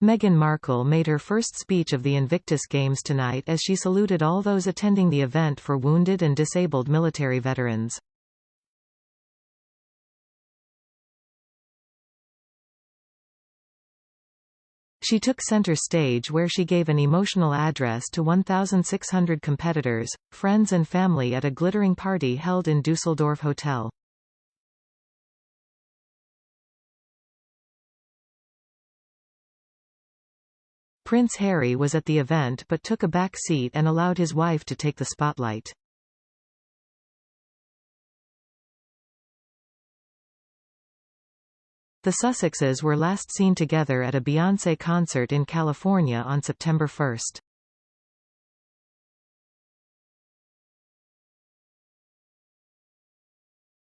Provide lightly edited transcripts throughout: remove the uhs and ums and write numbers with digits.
Meghan Markle made her first speech of the Invictus Games tonight as she saluted all those attending the event for wounded and disabled military veterans. She took center stage where she gave an emotional address to 1,600 competitors, friends and family at a glittering party held in Düsseldorf hotel. Prince Harry was at the event but took a back seat and allowed his wife to take the spotlight. The Sussexes were last seen together at a Beyoncé concert in California on September 1.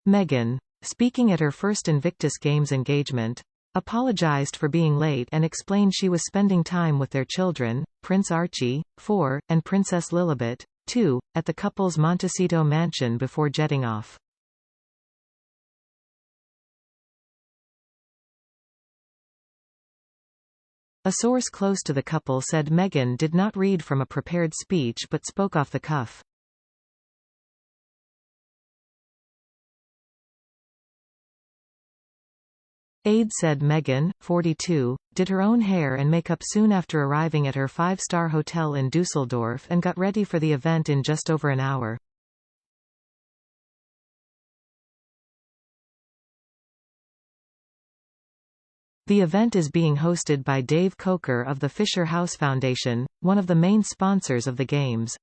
Meghan, speaking at her first Invictus Games engagement, apologized for being late and explained she was spending time with their children, Prince Archie, 4, and Princess Lilibet, 2, at the couple's Montecito mansion before jetting off. A source close to the couple said Meghan did not read from a prepared speech but spoke off the cuff. Aide said Meghan, 42, did her own hair and makeup soon after arriving at her five-star hotel in Düsseldorf and got ready for the event in just over an hour. The event is being hosted by Dave Coker of the Fisher House Foundation, one of the main sponsors of the Games.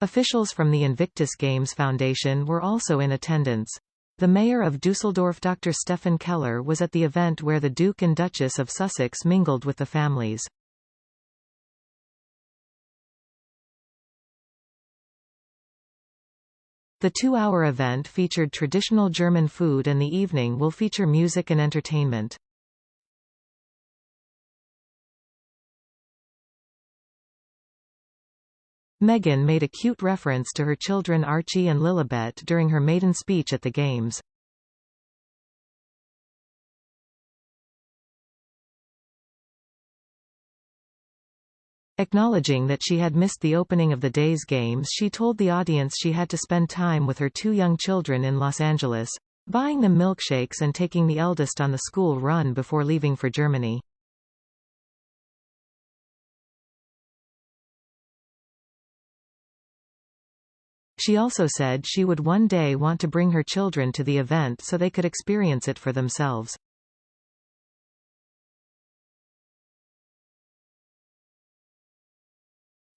Officials from the Invictus Games Foundation were also in attendance. The mayor of Düsseldorf, Dr. Stefan Keller, was at the event where the Duke and Duchess of Sussex mingled with the families. The two-hour event featured traditional German food and the evening will feature music and entertainment. Meghan made a cute reference to her children Archie and Lilibet during her maiden speech at the Games. Acknowledging that she had missed the opening of the day's games, she told the audience she had to spend time with her two young children in Los Angeles, buying them milkshakes and taking the eldest on the school run before leaving for Germany. She also said she would one day want to bring her children to the event so they could experience it for themselves.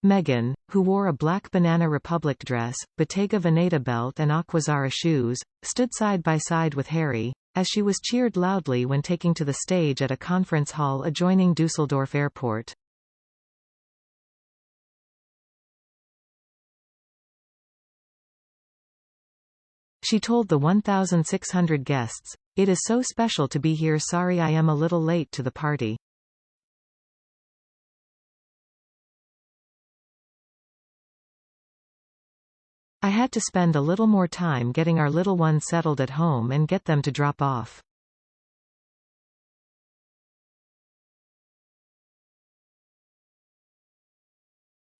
Meghan, who wore a black Banana Republic dress, Bottega Veneta belt and Aquazzara shoes, stood side by side with Harry, as she was cheered loudly when taking to the stage at a conference hall adjoining Düsseldorf Airport. She told the 1,600 guests, "It is so special to be here. Sorry I am a little late to the party. I had to spend a little more time getting our little ones settled at home and get them to drop off.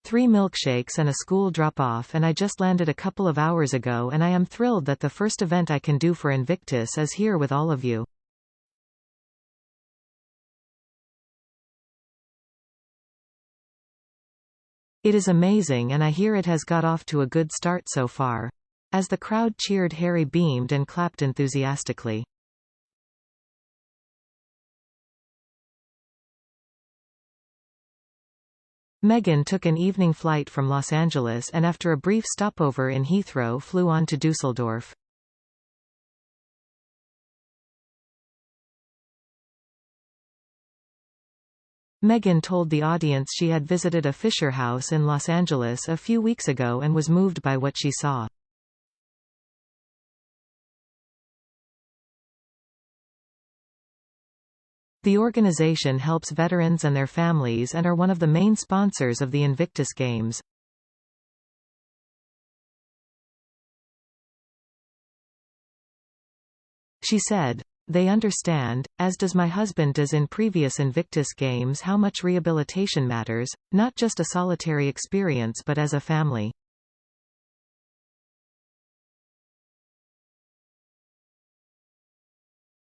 Three milkshakes and a school drop-off, and I just landed a couple of hours ago, and I am thrilled that the first event I can do for Invictus is here with all of you. It is amazing, and I hear it has got off to a good start so far." As the crowd cheered, Harry beamed and clapped enthusiastically. Meghan took an evening flight from Los Angeles and after a brief stopover in Heathrow flew on to Düsseldorf. Meghan told the audience she had visited a Fisher House in Los Angeles a few weeks ago and was moved by what she saw. The organization helps veterans and their families and are one of the main sponsors of the Invictus Games. She said, "They understand, as does my husband does in previous Invictus Games, how much rehabilitation matters, not just a solitary experience but as a family."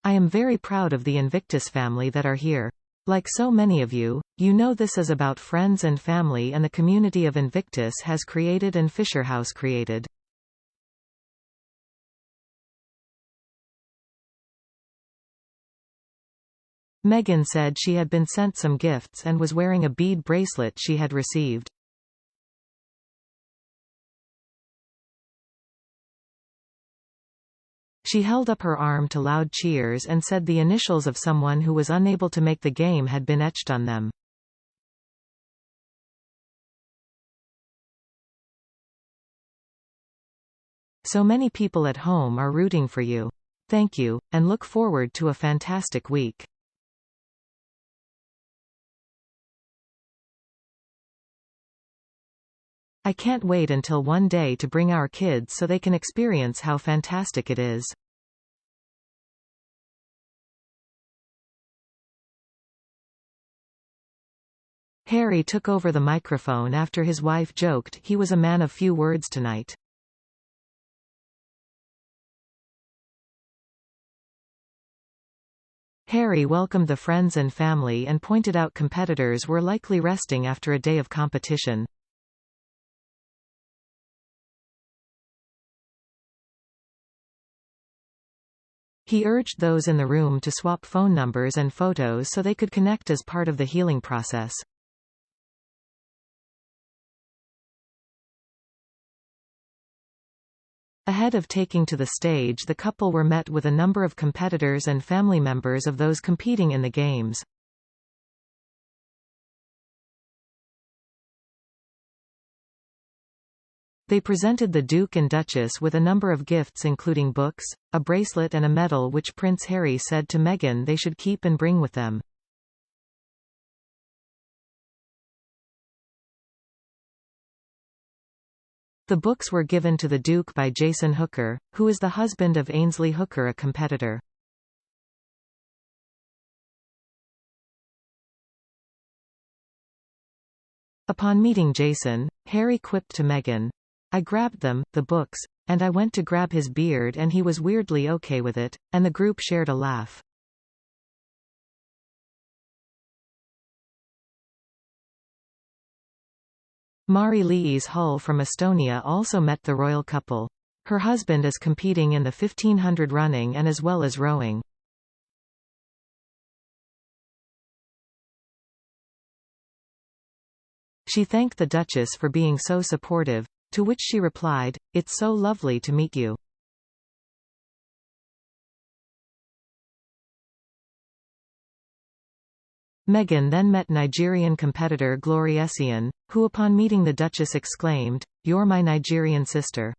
I am very proud of the Invictus family that are here. Like so many of you, you know this is about friends and family and the community of Invictus has created and Fisher House created. Meghan said she had been sent some gifts and was wearing a bead bracelet she had received. She held up her arm to loud cheers and said the initials of someone who was unable to make the game had been etched on them. So many people at home are rooting for you. Thank you, and look forward to a fantastic week. I can't wait until one day to bring our kids so they can experience how fantastic it is. Harry took over the microphone after his wife joked he was a man of few words tonight. Harry welcomed the friends and family and pointed out competitors were likely resting after a day of competition. He urged those in the room to swap phone numbers and photos so they could connect as part of the healing process. Ahead of taking to the stage, the couple were met with a number of competitors and family members of those competing in the games. They presented the Duke and Duchess with a number of gifts including books, a bracelet and a medal which Prince Harry said to Meghan they should keep and bring with them. The books were given to the Duke by Jason Hooker, who is the husband of Ainsley Hooker, a competitor. Upon meeting Jason, Harry quipped to Meghan, "I grabbed them, the books, and I went to grab his beard and he was weirdly okay with it," and the group shared a laugh. Mari-Louise Hull from Estonia also met the royal couple. Her husband is competing in the 1500 running and as well as rowing. She thanked the Duchess for being so supportive, to which she replied, "It's so lovely to meet you." Meghan then met Nigerian competitor Glory Essien, who upon meeting the Duchess exclaimed, "You're my Nigerian sister."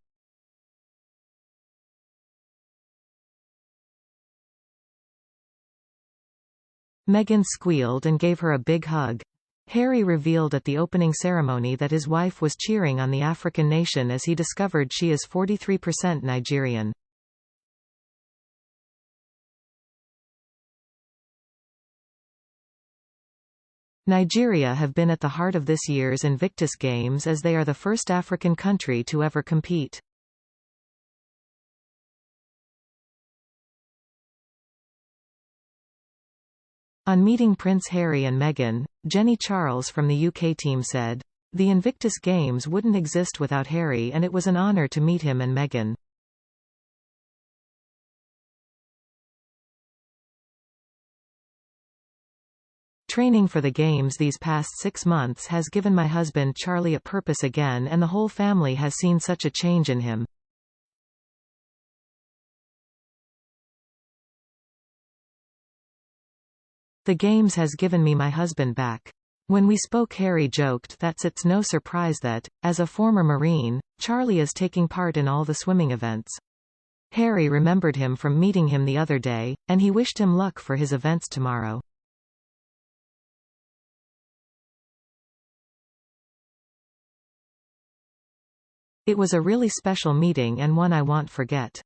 Meghan squealed and gave her a big hug. Harry revealed at the opening ceremony that his wife was cheering on the African nation as he discovered she is 43% Nigerian. Nigeria have been at the heart of this year's Invictus Games as they are the first African country to ever compete. On meeting Prince Harry and Meghan, Jenny Charles from the UK team said, "The Invictus Games wouldn't exist without Harry and it was an honour to meet him and Meghan." Training for the Games these past 6 months has given my husband Charlie a purpose again and the whole family has seen such a change in him. The Games has given me my husband back. When we spoke, Harry joked that it's no surprise that, as a former Marine, Charlie is taking part in all the swimming events. Harry remembered him from meeting him the other day, and he wished him luck for his events tomorrow. It was a really special meeting and one I won't forget.